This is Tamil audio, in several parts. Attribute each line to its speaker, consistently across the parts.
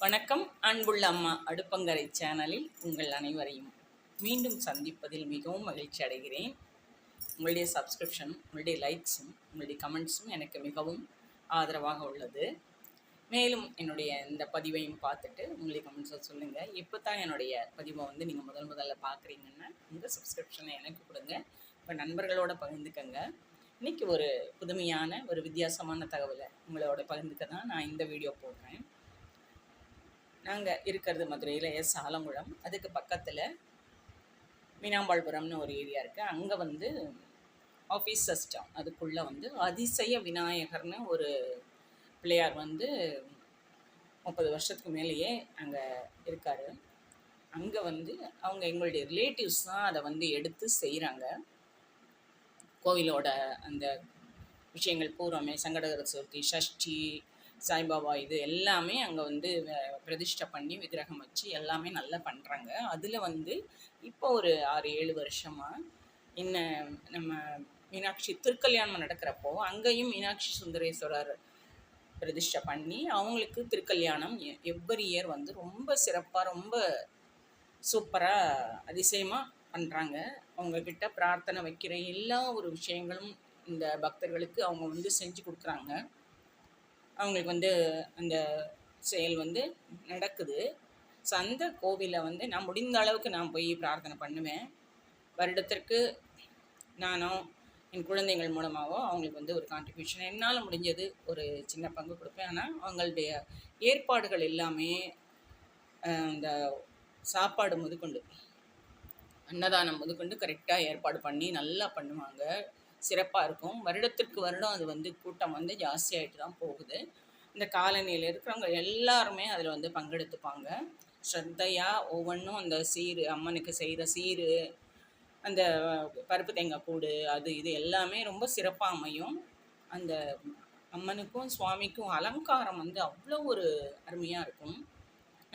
Speaker 1: வணக்கம். அன்புள்ள அம்மா அடுப்பங்கரை சேனலில் உங்கள் அனைவரையும் மீண்டும் சந்திப்பதில் மிகவும் மகிழ்ச்சி அடைகிறேன். உங்களுடைய சப்ஸ்கிரிப்ஷன், உங்களுடைய லைக்ஸும், உங்களுடைய கமெண்ட்ஸும் எனக்கு மிகவும் ஆதரவாக உள்ளது. மேலும் என்னுடைய இந்த பதிவையும் பார்த்துட்டு உங்களுடைய கமெண்ட்ஸை சொல்லுங்கள். இப்போ தான் என்னுடைய பதிவை நீங்கள் முதல்ல பார்க்குறீங்கன்னா உங்கள் சப்ஸ்கிரிப்ஷனை எனக்கு கொடுங்க. இப்போ நண்பர்களோட பகிர்ந்துக்கங்க. இன்றைக்கி ஒரு புதுமையான ஒரு வித்தியாசமான தகவலை உங்களோட பகிர்ந்துக்க தான் நான் இந்த வீடியோ போடுறேன். நாங்கள் இருக்கிறது மதுரையில் ஆலங்குளம். அதுக்கு பக்கத்தில் மீனாம்பாள்புரம்னு ஒரு ஏரியா இருக்குது. அங்கே ஆஃபீஸ் சிஸ்டம் அதுக்குள்ளே அதிசய விநாயகர்னு ஒரு பிள்ளையார் 30 வருஷத்துக்கு மேலேயே அங்கே இருக்கார். அங்கே அவங்க எங்களுடைய ரிலேட்டிவ்ஸ் தான் அதை எடுத்து செய்கிறாங்க. கோவிலோட அந்த விஷயங்கள் பூராமே சங்கடகர சதுர்த்தி, சஷ்டி, சாய்பாபா இது எல்லாமே அங்கே பிரதிஷ்டை பண்ணி விக்கிரகம் வச்சு எல்லாமே நல்லா பண்ணுறாங்க. அதில் இப்போ ஒரு 6-7 வருஷமாக இன்னும் நம்ம மீனாட்சி திருக்கல்யாணம் நடக்கிறப்போ அங்கேயும் மீனாட்சி சுந்தரேஸ்வரர் பிரதிஷ்டை பண்ணி அவங்களுக்கு திருக்கல்யாணம் எவ்வரி இயர் ரொம்ப சிறப்பாக ரொம்ப சூப்பராக அதிசயமாக பண்ணுறாங்க. அவங்கக்கிட்ட பிரார்த்தனை வைக்கிற எல்லா ஒரு விஷயங்களும் இந்த பக்தர்களுக்கு அவங்க செஞ்சு கொடுக்குறாங்க. அவங்களுக்கு அந்த செயல் நடக்குது. ஸோ அந்த கோவிலில் நான் முடிந்த அளவுக்கு நான் போய் பிரார்த்தனை பண்ணுவேன். வருடத்திற்கு நானோ என் குழந்தைகள் மூலமாகவோ அவங்களுக்கு ஒரு கான்ட்ரிபியூஷன் என்னால் முடிஞ்சது ஒரு சின்ன பங்கு கொடுப்பேன். ஆனால் அவங்களுடைய ஏற்பாடுகள் எல்லாமே இந்த சாப்பாடு முதற்கொண்டு அன்னதானம் முதற்கொண்டு கரெக்டாக ஏற்பாடு பண்ணி நல்லா பண்ணுவாங்க. சிறப்பாக இருக்கும். வருடத்திற்கு வருடம் அது கூட்டம் ஜாஸ்தியாகிட்டு தான் போகுது. இந்த காலனியில் இருக்கிறவங்க எல்லாருமே அதில் பங்கெடுத்துப்பாங்க. ஸ்ரத்தையாக ஒவ்வொன்றும் அந்த சீர், அம்மனுக்கு செய்கிற சீர், அந்த பருப்பு தேங்காய் கூடு, அது இது எல்லாமே ரொம்ப சிறப்பாக அமையும். அந்த அம்மனுக்கும் சுவாமிக்கும் அலங்காரம் அவ்வளோ ஒரு அருமையாக இருக்கும்.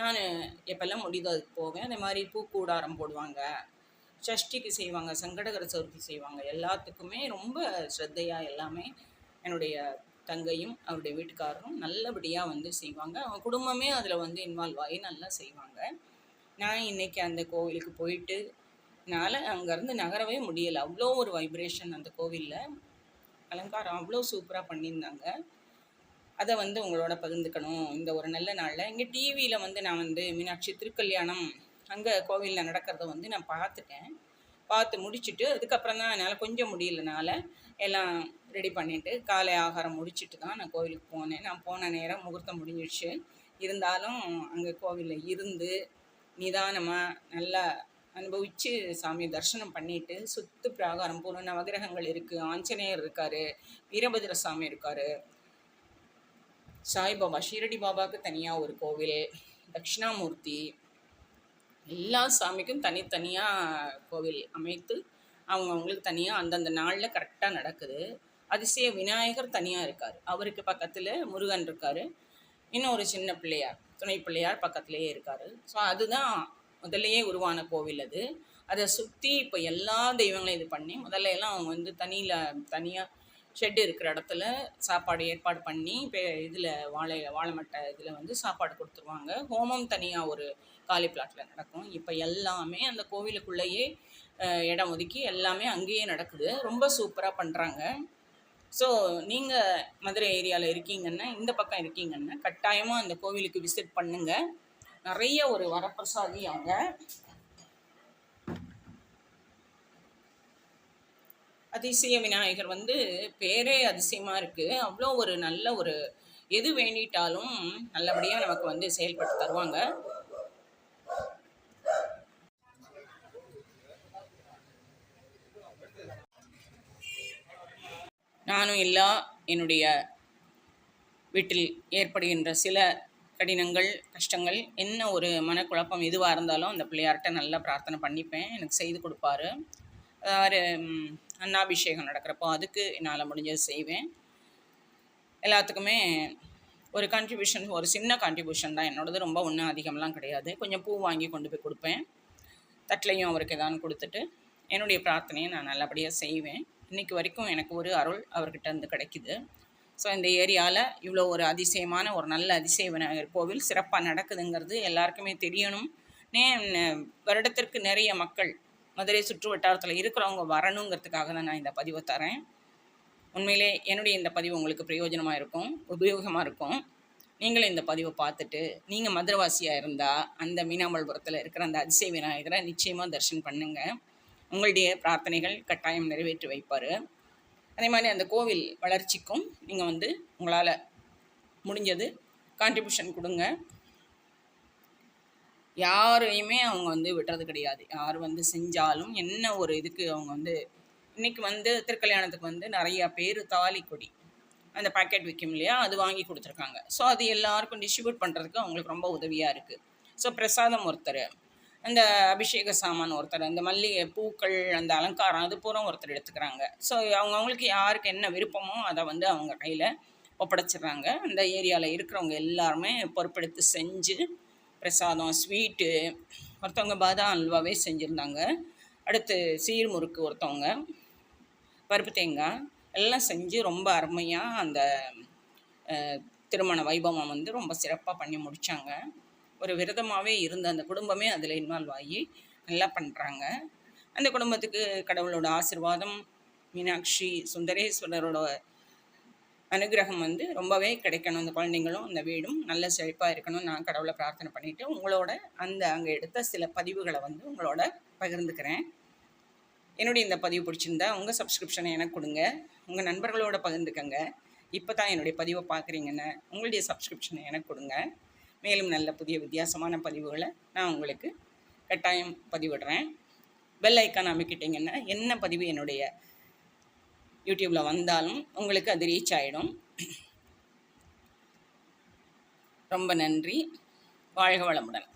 Speaker 1: நான் எப்போல்லாம் முடியுதோ அதுக்கு போவேன். அதே மாதிரி பூக்கூடாரம் போடுவாங்க, சஷ்டிக்கு செய்வாங்க, சங்கடகர சதுர்த்தி செய்வாங்க. எல்லாத்துக்குமே ரொம்ப ஸ்ரத்தையாக எல்லாமே என்னுடைய தங்கையும் அவருடைய வீட்டுக்காரரும் நல்லபடியாக செய்வாங்க. அவங்க குடும்பமே அதில் இன்வால்வ் ஆகி நல்லா செய்வாங்க. நான் இன்றைக்கி அந்த கோவிலுக்கு போயிட்டு அங்கேருந்து நகரவே முடியலை. அவ்வளோ ஒரு வைப்ரேஷன் அந்த கோவிலில். அலங்காரம் அவ்வளோ சூப்பராக பண்ணியிருந்தாங்க. அதை உங்களோட பகிர்ந்துக்கணும் இந்த ஒரு நல்ல நாளில். இங்கே டிவியில் நான் மீனாட்சி திருக்கல்யாணம் அங்கே கோவிலில் நடக்கிறத நான் பார்த்து முடிச்சுட்டு அதுக்கப்புறம் தான் என்னால் கொஞ்சம் முடியலனால எல்லாம் ரெடி பண்ணிவிட்டு காலை ஆகாரம் முடிச்சுட்டு தான் நான் கோவிலுக்கு போனேன். நான் போன நேரம் முகூர்த்தம் முடிஞ்சிடுச்சு. இருந்தாலும் அங்கே கோவிலில் இருந்து நிதானமாக நல்லா அனுபவித்து சாமி தரிசனம் பண்ணிவிட்டு சுற்று பிராகாரம் பூர்ண நவகிரகங்கள் இருக்குது. ஆஞ்சநேயர் இருக்கார், வீரபத்ர சாமி இருக்கார், சாய்பாபா, ஷீரடி பாபாவுக்கு தனியாக ஒரு கோவில், தட்சிணாமூர்த்தி, எல்லா சாமிக்கும் தனித்தனியாக கோவில் அமைத்து அவங்களுக்கு தனியாக அந்தந்த நாளில் கரெக்டாக நடக்குது. அதிசய விநாயகர் தனியாக இருக்கார், அவருக்கு பக்கத்தில் முருகன் இருக்கார், இன்னும் ஒரு சின்ன பிள்ளையார், துணை பிள்ளையார் பக்கத்துலேயே இருக்கார். ஸோ அதுதான் முதல்லையே உருவான கோவில். அதை சுற்றி இப்போ எல்லா தெய்வங்களையும் இது பண்ணி முதல்ல எல்லாம் அவங்க தனியாக ஷெட்டு இருக்கிற இடத்துல சாப்பாடு ஏற்பாடு பண்ணி இப்போ இதில் வாழை மட்டை இதில் சாப்பாடு கொடுத்துருவாங்க. ஹோமம் தனியாக ஒரு காலி பிளாட்டில் நடக்கும். இப்போ எல்லாமே அந்த கோவிலுக்குள்ளேயே இடம் ஒதுக்கி எல்லாமே அங்கேயே நடக்குது. ரொம்ப சூப்பராக பண்ணுறாங்க. ஸோ நீங்கள் மதுரை ஏரியாவில் இருக்கீங்கன்னா, இந்த பக்கம் இருக்கீங்கன்னா கட்டாயமாக அந்த கோவிலுக்கு விசிட் பண்ணுங்கள். நிறைய ஒரு வரப்பிரசாதி அவங்க. அதிசய விநாயகர் பேரே அதிசயமாக இருக்குது. அவ்வளோ ஒரு நல்ல ஒரு எது வேண்டிட்டாலும் நல்லபடியாக நமக்கு செயல்பட்டு தருவாங்க. நானும் என்னுடைய வீட்டில் ஏற்படுகின்ற சில கடினங்கள், கஷ்டங்கள், என்ன ஒரு மனக்குழப்பம் எதுவாக இருந்தாலும் அந்த பிள்ளையார்கிட்ட நல்லா பிரார்த்தனை பண்ணிப்பேன். எனக்கு செய்து கொடுப்பாரு. அதாவது அன்னாபிஷேகம் நடக்கிறப்போ அதுக்கு என்னால் முடிஞ்சது செய்வேன். எல்லாத்துக்குமே ஒரு கான்ட்ரிபியூஷன், ஒரு சின்ன கான்ட்ரிபியூஷன் தான் என்னோடது. ரொம்ப ஒன்றும் அதிகம்லாம் கிடையாது. கொஞ்சம் பூ வாங்கி கொண்டு போய் கொடுப்பேன். தட்டிலையும் அவருக்கு எதாவது கொடுத்துட்டு என்னுடைய பிரார்த்தனையை நான் நல்லபடியாக செய்வேன். இன்றைக்கி வரைக்கும் எனக்கு ஒரு அருள் அவர்கிட்ட கிடைக்குது. ஸோ இந்த ஏரியாவில் இவ்வளோ ஒரு அதிசயமான ஒரு நல்ல அதிசய விநாயகர் கோவில் சிறப்பாக நடக்குதுங்கிறது எல்லாருக்குமே தெரியணும். வருடத்திற்கு நிறைய மக்கள் மதுரை சுற்று வட்டாரத்தில் இருக்கிறவங்க வரணுங்கிறதுக்காக தான் நான் இந்த பதிவை தரேன். உண்மையிலே என்னுடைய இந்த பதிவு உங்களுக்கு பிரயோஜனமாக இருக்கும், உபயோகமாக இருக்கும். நீங்களும் இந்த பதிவை பார்த்துட்டு நீங்கள் மதுரவாசியாக இருந்தால் அந்த மீனாமல்புரத்தில் இருக்கிற அந்த அதிசய விநாயகரை நிச்சயமாக தரிசனம் பண்ணுங்கள். உங்களுடைய பிரார்த்தனைகள் கட்டாயம் நிறைவேற்றி வைப்பார். அதே மாதிரி அந்த கோவில் வளர்ச்சிக்கும் நீங்கள் உங்களால் முடிஞ்சது கான்ட்ரிபியூஷன் கொடுங்க. யாரையுமே அவங்க விடுறது கிடையாது. யார் செஞ்சாலும் என்ன ஒரு இதுக்கு அவங்க இன்றைக்கி திருக்கல்யாணத்துக்கு நிறையா பேர் தாலி கொடி அந்த பேக்கெட் விற்கும் இல்லையா, அது வாங்கி கொடுத்துருக்காங்க. ஸோ அது எல்லாருக்கும் டிஸ்ட்ரிபியூட் பண்ணுறதுக்கு அவங்களுக்கு ரொம்ப உதவியாக இருக்குது. ஸோ பிரசாதம் ஒருத்தர், அந்த அபிஷேக சாமான் ஒருத்தர், அந்த மல்லிகை பூக்கள், அந்த அலங்காரம் அது பூரா ஒருத்தர் எடுத்துக்கிறாங்க. ஸோ அவங்கவுங்களுக்கு யாருக்கு என்ன விருப்பமோ அதை அவங்க கையில் ஒப்படைச்சிட்றாங்க. அந்த ஏரியாவில் இருக்கிறவங்க எல்லாருமே பொறுப்பெடுத்து செஞ்சு பிரசாதம், ஸ்வீட்டு, ஒருத்தவங்க பாதாம் அல்வாவே செஞ்சுருந்தாங்க. அடுத்து சீர்முறுக்கு, ஒருத்தவங்க பருப்பு தேங்காய் எல்லாம் செஞ்சு ரொம்ப அருமையாக அந்த திருமண வைபவம் ரொம்ப சிறப்பாக பண்ணி முடித்தாங்க. ஒரு விரதமாகவே இருந்த அந்த குடும்பமே அதில் இன்வால்வ் ஆகி நல்லா பண்ணுறாங்க. அந்த குடும்பத்துக்கு கடவுளோட ஆசீர்வாதம், மீனாட்சி சுந்தரேஸ்வரரோட அனுகிரகம் ரொம்பவே கிடைக்கணும். அந்த குழந்தைங்களும் அந்த வீடும் நல்ல செழிப்பாக இருக்கணும்னு நான் கடவுளை பிரார்த்தனை பண்ணிவிட்டு உங்களோட அங்கே எடுத்த சில பதிவுகளை உங்களோட பகிர்ந்துக்கிறேன். என்னுடைய இந்த பதிவு பிடிச்சிருந்தா உங்கள் சப்ஸ்கிரிப்ஷனை எனக்கு கொடுங்க, உங்கள் நண்பர்களோட பகிர்ந்துக்கங்க. இப்போ தான் என்னுடைய பதிவை பார்க்குறீங்கன்னு உங்களுடைய சப்ஸ்கிரிப்ஷனை எனக்கு கொடுங்க. மேலும் நல்ல புதிய வித்தியாசமான பதிவுகளை நான் உங்களுக்கு கட்டாயம் பதிவிடுறேன். பெல் ஐக்கான் அமைக்கிட்டிங்கன்னா என்ன பதிவு என்னுடைய யூடியூப்பில் வந்தாலும் உங்களுக்கு அது ரீச் ஆகிடும். ரொம்ப நன்றி. வாழ்க வளமுடன்.